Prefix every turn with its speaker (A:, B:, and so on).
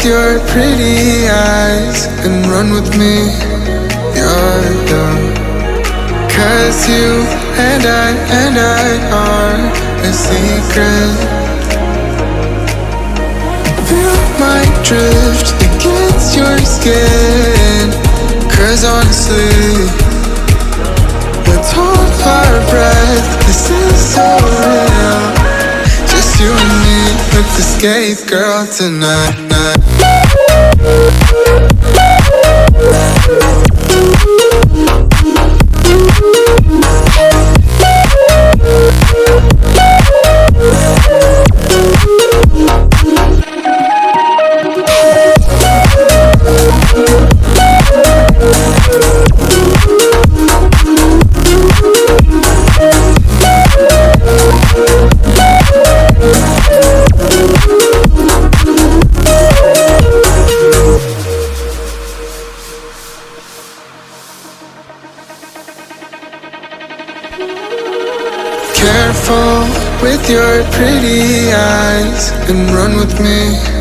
A: your pretty eyes and run with me. You're young. 'Cause you and I are a secret. Feel my drift against your skin. 'Cause honestly, let's hold our breath. This is so real. Just you and me with the skate girl tonight. Careful with your pretty eyes and run with me.